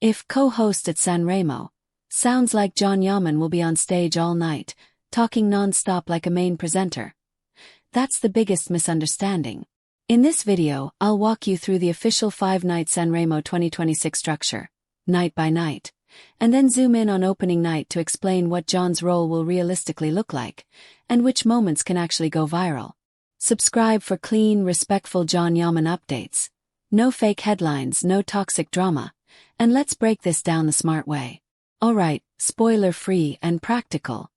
If co-host at Sanremo, sounds like Jaan Yaman will be on stage all night, talking non-stop like a main presenter. That's the biggest misunderstanding. In this video, I'll walk you through the official 5-night Sanremo 2026 structure, night by night, and then zoom in on opening night to explain what Jaan's role will realistically look like, and which moments can actually go viral. Subscribe for clean, respectful Jaan Yaman updates. No fake headlines, no toxic drama, and let's break this down the smart way. Alright, spoiler-free and practical.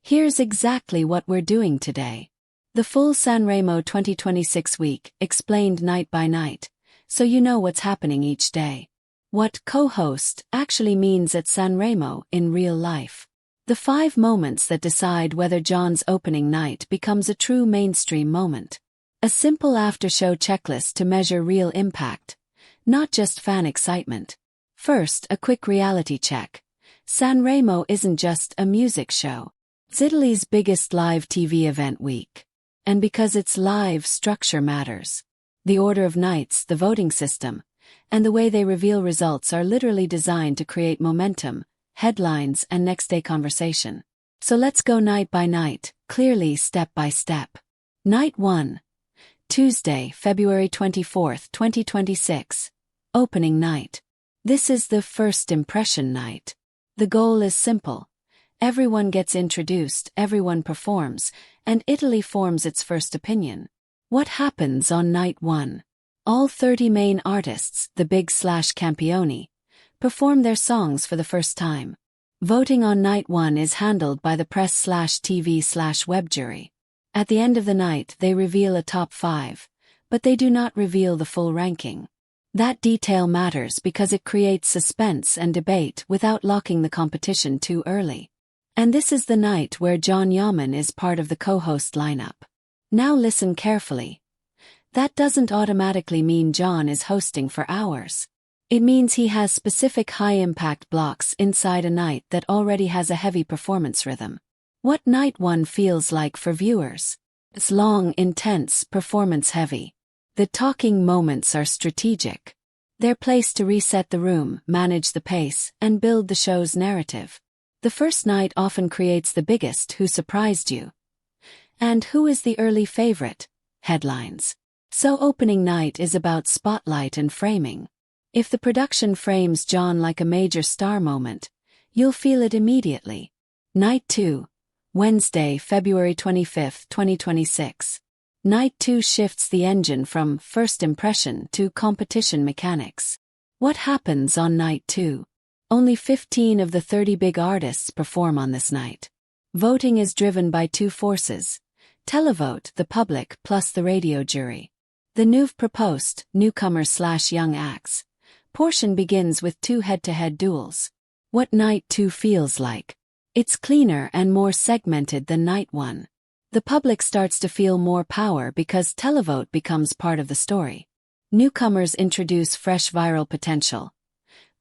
Here's exactly what we're doing today. The full Sanremo 2026 week, explained night by night, so you know what's happening each day. What co-host actually means at Sanremo in real life. The 5 moments that decide whether Jaan's opening night becomes a true mainstream moment. A simple after-show checklist to measure real impact, not just fan excitement. First, a quick reality check. Sanremo isn't just a music show. It's Italy's biggest live TV event week. And because it's live, structure matters. The order of nights, the voting system, and the way they reveal results are literally designed to create momentum, headlines, and next-day conversation. So let's go night by night, clearly step by step. Night 1. Tuesday, February 24, 2026. Opening night. This is the first impression night. The goal is simple. Everyone gets introduced, everyone performs, and Italy forms its first opinion. What happens on night 1? All 30 main artists, the big/campioni, perform their songs for the first time. Voting on night 1 is handled by the press/TV/web jury. At the end of the night, they reveal a top 5, but they do not reveal the full ranking. That detail matters because it creates suspense and debate without locking the competition too early. And this is the night where Jaan Yaman is part of the co-host lineup. Now listen carefully. That doesn't automatically mean Jaan is hosting for hours. It means he has specific high-impact blocks inside a night that already has a heavy performance rhythm. What night 1 feels like for viewers? It's long, intense, performance-heavy. The talking moments are strategic. They're placed to reset the room, manage the pace, and build the show's narrative. The first night often creates the biggest "who surprised you?" and "who is the early favorite?" headlines. So opening night is about spotlight and framing. If the production frames Jaan like a major star moment, you'll feel it immediately. Night 2. Wednesday, February 25, 2026. Night 2 shifts the engine from first impression to competition mechanics. What happens on night 2? Only 15 of the 30 big artists perform on this night. Voting is driven by 2 forces: televote, the public, plus the radio jury. The nouveau proposed, newcomers/young acts, portion begins with 2 head-to-head duels. What night 2 feels like? It's cleaner and more segmented than night 1. The public starts to feel more power because televote becomes part of the story. Newcomers introduce fresh viral potential.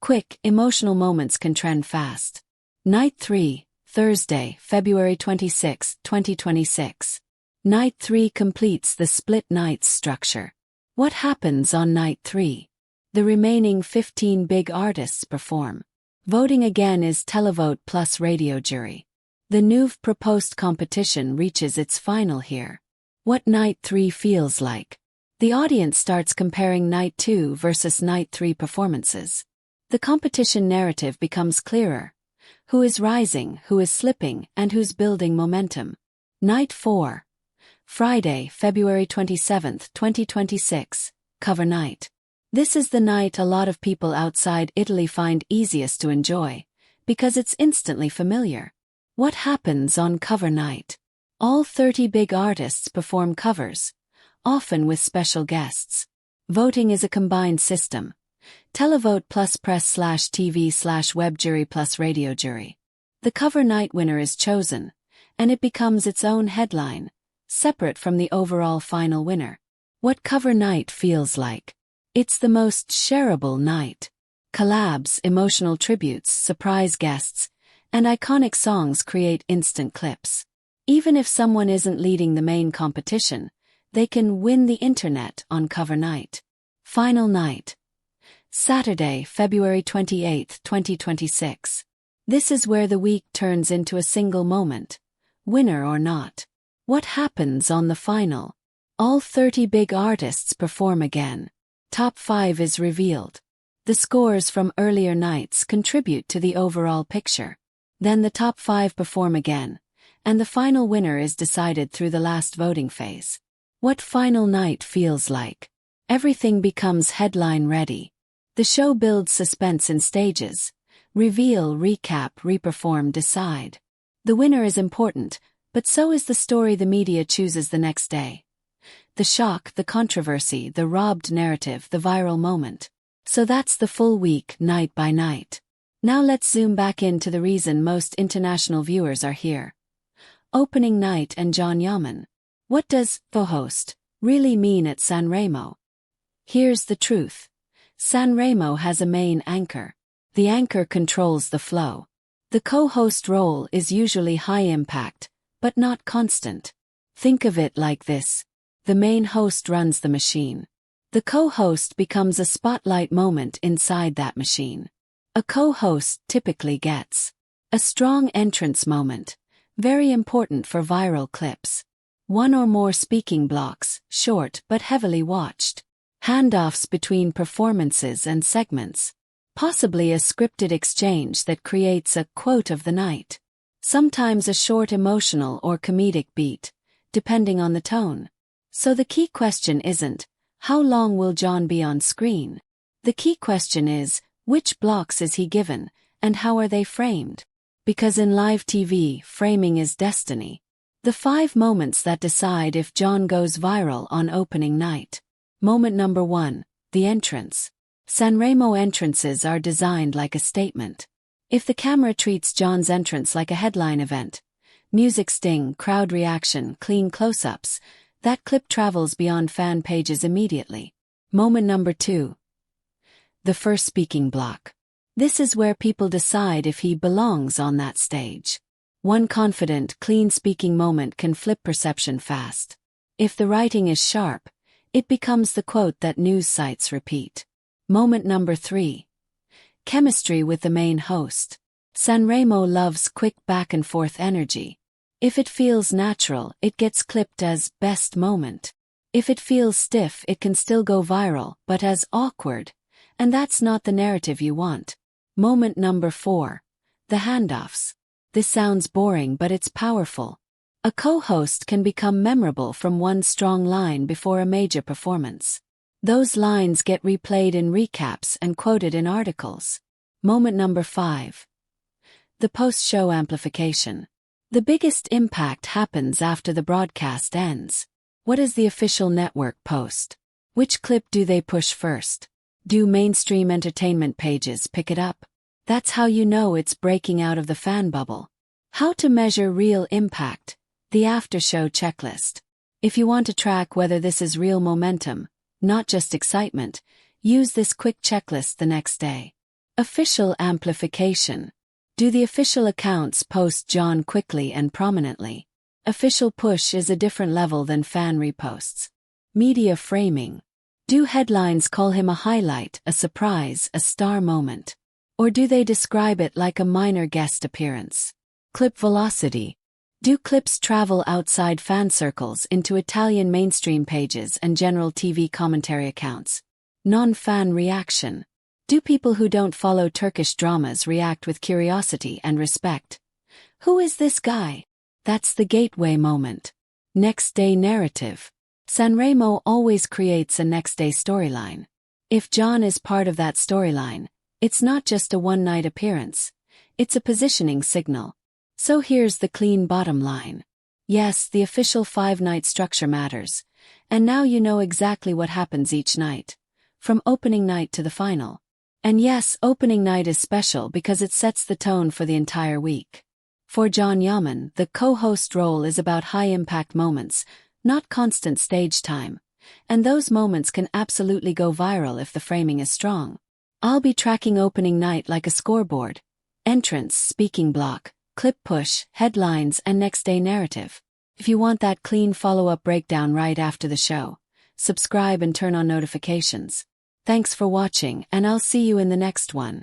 Quick, emotional moments can trend fast. Night 3, Thursday, February 26, 2026. Night 3 completes the split nights structure. What happens on night 3? The remaining 15 big artists perform. Voting again is televote plus radio jury. The nouveau proposed competition reaches its final here. What night 3 feels like? The audience starts comparing night 2 versus night 3 performances. The competition narrative becomes clearer. Who is rising, who is slipping, and who's building momentum? Night 4. Friday, February 27, 2026. Cover night. This is the night a lot of people outside Italy find easiest to enjoy, because it's instantly familiar. What happens on cover night? All 30 big artists perform covers, often with special guests. Voting is a combined system. Televote plus press/TV/web jury plus radio jury. The cover night winner is chosen, and it becomes its own headline, separate from the overall final winner. What cover night feels like? It's the most shareable night. Collabs, emotional tributes, surprise guests, and iconic songs create instant clips. Even if someone isn't leading the main competition, they can win the internet on cover night. Final night. Saturday, February 28, 2026. This is where the week turns into a single moment. Winner or not. What happens on the final? All 30 big artists perform again. Top 5 is revealed. The scores from earlier nights contribute to the overall picture. Then the top 5 perform again, and the final winner is decided through the last voting phase. What final night feels like? Everything becomes headline ready. The show builds suspense in stages. Reveal, recap, reperform, decide. The winner is important, but so is the story the media chooses the next day. The shock, the controversy, the robbed narrative, the viral moment. So that's the full week, night by night. Now let's zoom back into the reason most international viewers are here. Opening night and Jaan Yaman. What does co-host really mean at Sanremo? Here's the truth. Sanremo has a main anchor. The anchor controls the flow. The co-host role is usually high impact, but not constant. Think of it like this. The main host runs the machine. The co-host becomes a spotlight moment inside that machine. A co-host typically gets a strong entrance moment, very important for viral clips. One or more speaking blocks, short but heavily watched. Handoffs between performances and segments. Possibly a scripted exchange that creates a quote of the night. Sometimes a short emotional or comedic beat, depending on the tone. So the key question isn't, how long will Jaan be on screen? The key question is, which blocks is he given, and how are they framed? Because in live TV, framing is destiny. The 5 moments that decide if Jaan goes viral on opening night. Moment number 1, the entrance. Sanremo entrances are designed like a statement. If the camera treats Jaan's entrance like a headline event, music sting, crowd reaction, clean close-ups, that clip travels beyond fan pages immediately. Moment number 2. The first speaking block. This is where people decide if he belongs on that stage. One confident, clean speaking moment can flip perception fast. If the writing is sharp, it becomes the quote that news sites repeat. Moment number 3. Chemistry with the main host. Sanremo loves quick back-and-forth energy. If it feels natural, it gets clipped as best moment. If it feels stiff, it can still go viral, but as awkward. And that's not the narrative you want. Moment number 4. The handoffs. This sounds boring, but it's powerful. A co-host can become memorable from one strong line before a major performance. Those lines get replayed in recaps and quoted in articles. Moment number 5. The post-show amplification. The biggest impact happens after the broadcast ends. What is the official network post? Which clip do they push first? Do mainstream entertainment pages pick it up? That's how you know it's breaking out of the fan bubble. How to measure real impact. The after-show checklist. If you want to track whether this is real momentum, not just excitement, use this quick checklist the next day. Official amplification. Do the official accounts post Jaan quickly and prominently? Official push is a different level than fan reposts. Media framing. Do headlines call him a highlight, a surprise, a star moment? Or do they describe it like a minor guest appearance? Clip velocity. Do clips travel outside fan circles into Italian mainstream pages and general TV commentary accounts? Non-fan reaction. Do people who don't follow Turkish dramas react with curiosity and respect? Who is this guy? That's the gateway moment. Next day narrative. Sanremo always creates a next day storyline. If Jaan is part of that storyline, it's not just a one-night appearance. It's a positioning signal. So here's the clean bottom line. Yes, the official 5-night structure matters. And now you know exactly what happens each night. From opening night to the final. And yes, opening night is special because it sets the tone for the entire week. For Jaan Yaman, the co-host role is about high-impact moments, not constant stage time. And those moments can absolutely go viral if the framing is strong. I'll be tracking opening night like a scoreboard. Entrance, speaking block, clip push, headlines, and next day narrative. If you want that clean follow-up breakdown right after the show, subscribe and turn on notifications. Thanks for watching and I'll see you in the next one.